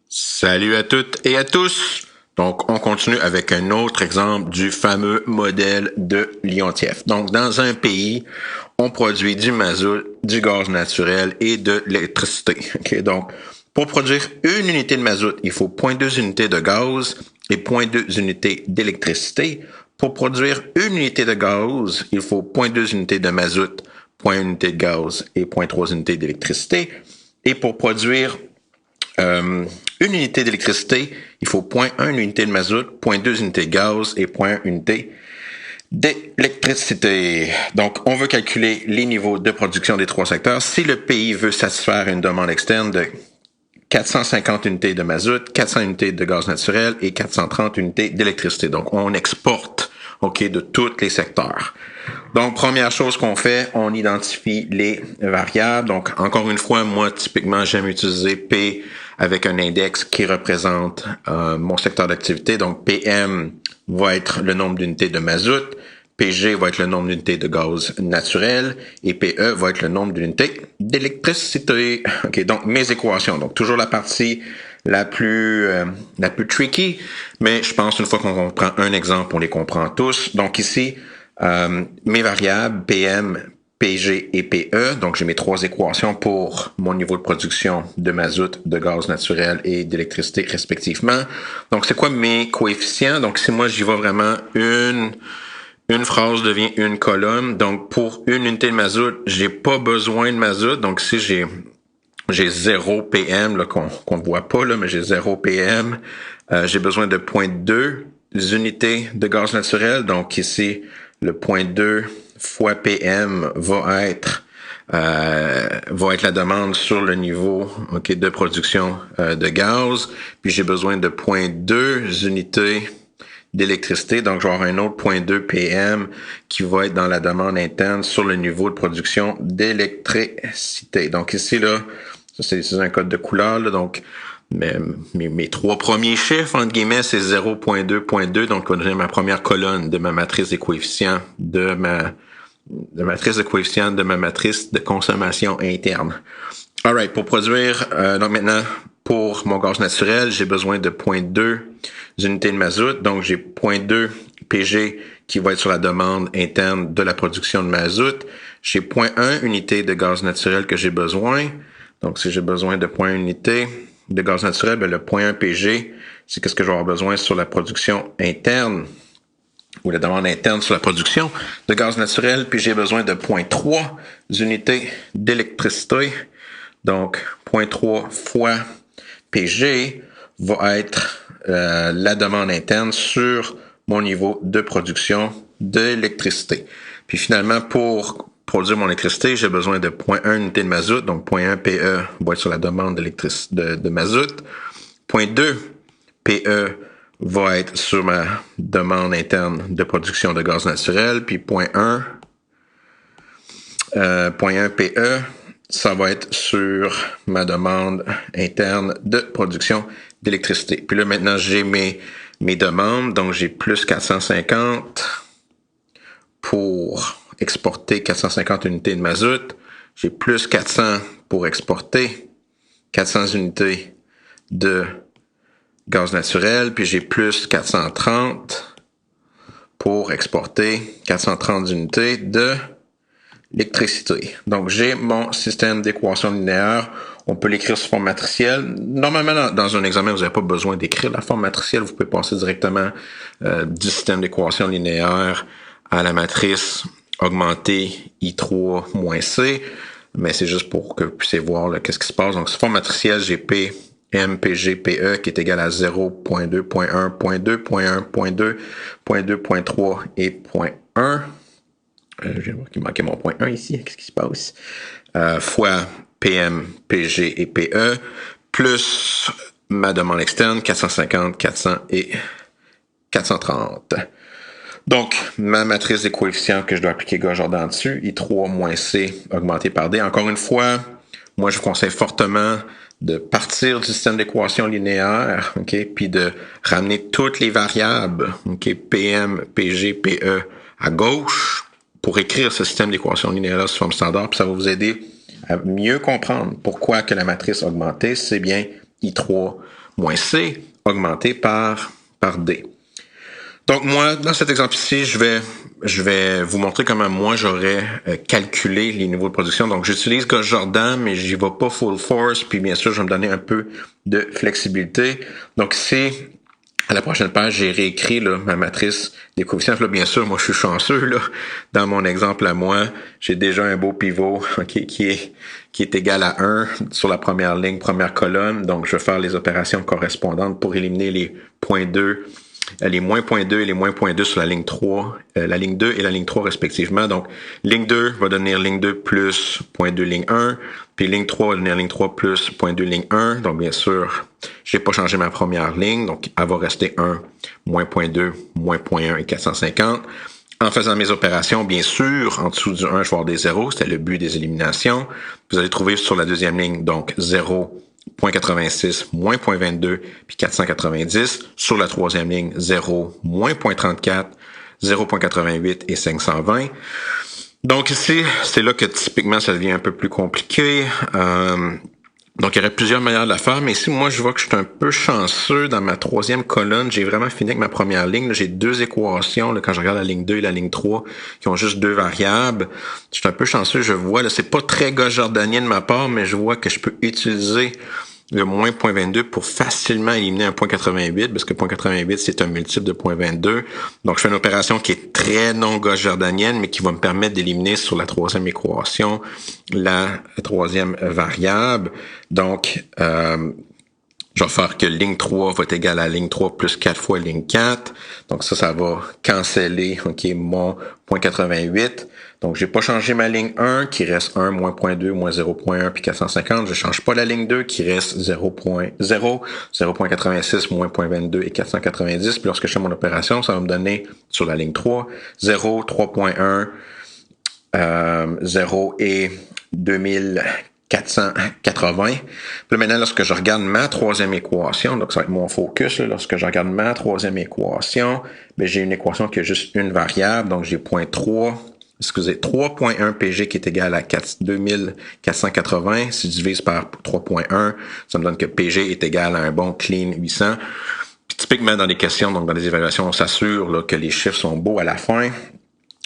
Salut à toutes et à tous! Donc, on continue avec un autre exemple du fameux modèle de Liontiev. Donc, dans un pays, on produit du mazout, du gaz naturel et de l'électricité. Okay? Donc, pour produire une unité de mazout, il faut 0,2 unités de gaz et 0,2 unités d'électricité. Pour produire une unité de gaz, il faut 0,2 unités de mazout, 0,1 unité de gaz et 0,3 unités d'électricité. Et pour produire une unité d'électricité, il faut 0,1 unité de mazout, 0,2 unités de gaz et 0,1 unité d'électricité. Donc, on veut calculer les niveaux de production des trois secteurs. Si le pays veut satisfaire une demande externe de 450 unités de mazout, 400 unités de gaz naturel et 430 unités d'électricité. Donc, on exporte, de tous les secteurs. Donc, première chose qu'on fait, on identifie les variables. Donc, encore une fois, moi, typiquement, j'aime utiliser P avec un index qui représente mon secteur d'activité. Donc, PM va être le nombre d'unités de mazout, PG va être le nombre d'unités de gaz naturel et PE va être le nombre d'unités d'électricité. OK, donc mes équations. Donc, toujours la partie la plus tricky, mais je pense une fois qu'on comprend un exemple, on les comprend tous. Donc ici, mes variables PM, PG et PE. Donc j'ai mes trois équations pour mon niveau de production de mazout, de gaz naturel et d'électricité respectivement. Donc c'est quoi mes coefficients? Donc si moi j'y vais vraiment une phrase devient une colonne. Donc pour une unité de mazout, j'ai pas besoin de mazout. Donc si j'ai 0 PM, là, qu'on voit pas, là, mais j'ai 0 PM. J'ai besoin de 0,2 unités de gaz naturel. Donc ici, le 0,2 fois PM va être la demande sur le niveau de production de gaz. Puis j'ai besoin de 0,2 unités d'électricité. Donc, je vais avoir un autre 0,2 PM qui va être dans la demande interne sur le niveau de production d'électricité. Donc ici, là, ça, c'est un code de couleur, là, donc mes trois premiers chiffres, entre guillemets, c'est 0,2, 0,2, donc j'ai ma première colonne de ma matrice des coefficients de ma matrice de consommation interne. Alright, pour produire, donc maintenant, pour mon gaz naturel, j'ai besoin de 0,2 unités de mazout, donc j'ai 0,2 PG qui va être sur la demande interne de la production de mazout. J'ai 0,1 unité de gaz naturel que j'ai besoin. Donc, si j'ai besoin de 0,1 unité de gaz naturel, ben le 0,1 PG, c'est qu'est-ce que je vais avoir besoin sur la production interne ou la demande interne sur la production de gaz naturel. Puis, j'ai besoin de 0,3 unités d'électricité. Donc, 0,3 fois PG va être la demande interne sur mon niveau de production d'électricité. Puis, finalement, pour produire mon électricité, j'ai besoin de 0,1 unité de mazout, donc 0,1 PE va être sur la demande de mazout. 0,2 PE va être sur ma demande interne de production de gaz naturel, puis 0,1 PE, ça va être sur ma demande interne de production d'électricité. Puis là, maintenant, j'ai mes demandes, donc j'ai plus 450 pour exporter 450 unités de mazout. J'ai plus 400 pour exporter 400 unités de gaz naturel. Puis j'ai plus 430 pour exporter 430 unités de l'électricité. Donc j'ai mon système d'équation linéaire. On peut l'écrire sous forme matricielle. Normalement, dans un examen, vous n'avez pas besoin d'écrire la forme matricielle. Vous pouvez passer directement du système d'équation linéaire à la matrice augmenter I3 moins C, mais c'est juste pour que vous puissiez voir là, qu'est-ce qui se passe. Donc, sous forme matricielle, j'ai P, M, PG, PE qui est égal à 0, 0.2, 0.1, 0.2, 0.1, 0.2, 0.2, 0.3 et 0.1. Je viens de voir qu'il manquait mon 0.1 ici. Qu'est-ce qui se passe? Fois PM, PG et PE, plus ma demande externe, 450, 400 et 430. Donc, ma matrice des coefficients que je dois appliquer Gauss-Jordan dessus, I3 moins C augmenté par D. Encore une fois, moi, je vous conseille fortement de partir du système d'équation linéaire, puis de ramener toutes les variables, PM, PG, PE à gauche pour écrire ce système d'équation linéaire sous forme standard, puis ça va vous aider à mieux comprendre pourquoi que la matrice augmentée, c'est bien I3 moins C augmenté par D. Donc moi, dans cet exemple ici, je vais vous montrer comment moi j'aurais calculé les niveaux de production. Donc j'utilise Gauss Jordan, mais j'y vais pas full force. Puis bien sûr, je vais me donner un peu de flexibilité. Donc ici, à la prochaine page, j'ai réécrit là, ma matrice des coefficients. Là, bien sûr, moi je suis chanceux là. Dans mon exemple à moi, j'ai déjà un beau pivot qui est égal à 1 sur la première ligne, première colonne. Donc je vais faire les opérations correspondantes pour éliminer les points 2. Les moins 0.2 et les moins 0.2 sur la ligne 3, la ligne 2 et la ligne 3 respectivement. Donc, ligne 2 va devenir ligne 2 plus 0.2 ligne 1, puis ligne 3 va devenir ligne 3 plus 0.2 ligne 1. Donc, bien sûr, j'ai pas changé ma première ligne, donc elle va rester 1, moins 0.2, moins 0.1 et 450. En faisant mes opérations, bien sûr, en dessous du 1, je vais avoir des zéros, c'était le but des éliminations. Vous allez trouver sur la deuxième ligne, donc 0, 0.86, moins 0.22, puis 490. Sur la troisième ligne, 0, moins 0.34, 0.88 et 520. Donc ici, c'est là que typiquement ça devient un peu plus compliqué. Donc, il y aurait plusieurs manières de la faire, mais ici, moi, je vois que je suis un peu chanceux dans ma troisième colonne. J'ai vraiment fini avec ma première ligne. Là, j'ai deux équations, là, quand je regarde la ligne 2 et la ligne 3, qui ont juste deux variables. Je suis un peu chanceux, je vois, là, c'est pas très gauss-jordanien de ma part, mais je vois que je peux utiliser le moins 0.22 pour facilement éliminer un 0.88, parce que 0.88, c'est un multiple de 0.22. Donc, je fais une opération qui est très non gauss-jordanienne, mais qui va me permettre d'éliminer sur la troisième équation la troisième variable. Donc, je vais faire que ligne 3 va être égale à ligne 3 plus 4 fois ligne 4. Donc, ça va canceller, mon 0.88. Donc, j'ai pas changé ma ligne 1, qui reste 1, moins 0.2, moins 0.1, puis 450. Je change pas la ligne 2, qui reste 0.0, 0.86, moins 0.22 et 490. Puis lorsque je fais mon opération, ça va me donner, sur la ligne 3, 0, 3.1, 0 et 2480. Puis là, maintenant, lorsque je regarde ma troisième équation, donc ça va être mon focus, là, lorsque je regarde ma troisième équation, ben, j'ai une équation qui a juste une variable, donc j'ai 3.1 PG qui est égal à 2480. Si je divise par 3.1, ça me donne que PG est égal à un bon clean 800. Puis typiquement dans les questions, donc dans les évaluations, on s'assure là, que les chiffres sont beaux à la fin.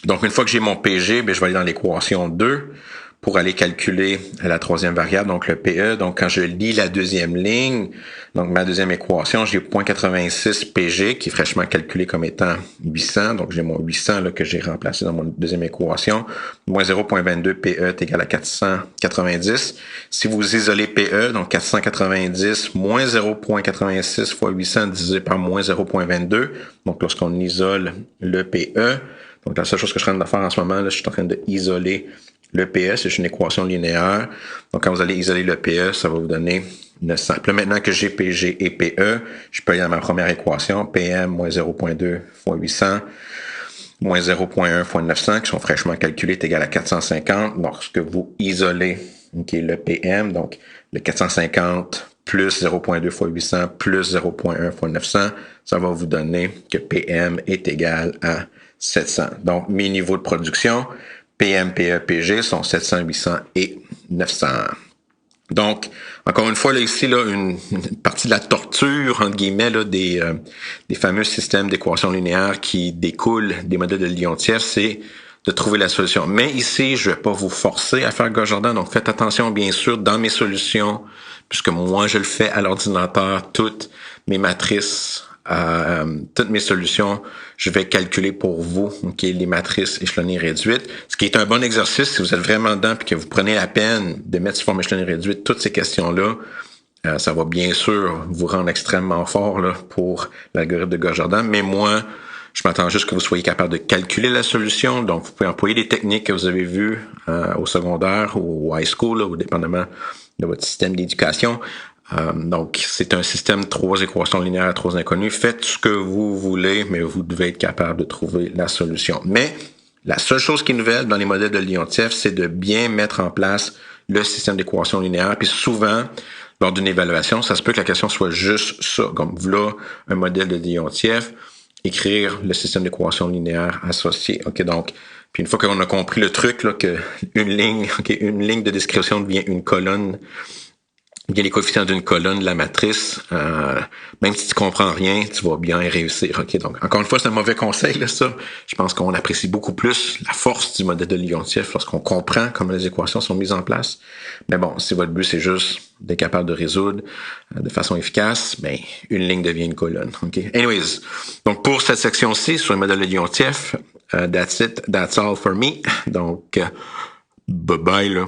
Donc, une fois que j'ai mon PG, ben, je vais aller dans l'équation 2 pour aller calculer la troisième variable, donc le PE. Donc, quand je lis la deuxième ligne, donc ma deuxième équation, j'ai 0.86 PG qui est fraîchement calculé comme étant 800. Donc, j'ai mon 800 là, que j'ai remplacé dans mon deuxième équation. Moins 0.22 PE est égal à 490. Si vous isolez PE, donc 490 moins 0.86 fois 800 divisé par moins 0.22. Donc, lorsqu'on isole le PE, donc la seule chose que je suis en train de faire en ce moment, là, je suis en train d'isoler le PE, c'est une équation linéaire. Donc, quand vous allez isoler le PE, ça va vous donner 900. Puis là, maintenant que j'ai PG et PE, je peux aller dans ma première équation, PM moins 0.2 fois 800, moins 0.1 fois 900, qui sont fraîchement calculés, est égal à 450. Lorsque vous isolez le PM, donc le 450 plus 0.2 fois 800 plus 0.1 fois 900, ça va vous donner que PM est égal à 700. Donc, mes niveaux de production, PM, PE, PG sont 700, 800 et 900. Donc, encore une fois, là, ici, là, une partie de la torture, entre guillemets, là, des fameux systèmes d'équations linéaires qui découlent des modèles de Liontiev, c'est de trouver la solution. Mais ici, je vais pas vous forcer à faire Gauss-Jordan, donc faites attention, bien sûr, dans mes solutions, puisque moi, je le fais à l'ordinateur, toutes mes matrices, toutes mes solutions, je vais calculer pour vous les matrices échelonnées réduites, ce qui est un bon exercice si vous êtes vraiment dedans et que vous prenez la peine de mettre sur forme échelonnée réduite toutes ces questions-là. Ça va bien sûr vous rendre extrêmement fort là, pour l'algorithme de Gauss-Jordan, mais moi, je m'attends juste que vous soyez capable de calculer la solution. Donc, vous pouvez employer les techniques que vous avez vues au secondaire ou au high school, là, ou dépendamment de votre système d'éducation. Donc, c'est un système de 3 équations linéaires à 3 inconnus. Faites ce que vous voulez, mais vous devez être capable de trouver la solution. Mais la seule chose qui est nouvelle dans les modèles de Liontiev, c'est de bien mettre en place le système d'équations linéaires. Puis souvent, lors d'une évaluation, ça se peut que la question soit juste ça. Comme voilà un modèle de Liontiev, écrire le système d'équations linéaires associé. OK, donc, puis une fois qu'on a compris le truc, là, que une ligne de description devient une colonne il y a les coefficients d'une colonne de la matrice. Même si tu comprends rien, tu vas bien réussir. Ok, donc encore une fois, c'est un mauvais conseil là, ça. Je pense qu'on apprécie beaucoup plus la force du modèle de Liontiev lorsqu'on comprend comment les équations sont mises en place. Mais bon, si votre but c'est juste d'être capable de résoudre de façon efficace, ben une ligne devient une colonne. Ok. Anyways, donc pour cette section-ci sur le modèle de Liontiev, that's it, that's all for me. Donc bye bye là.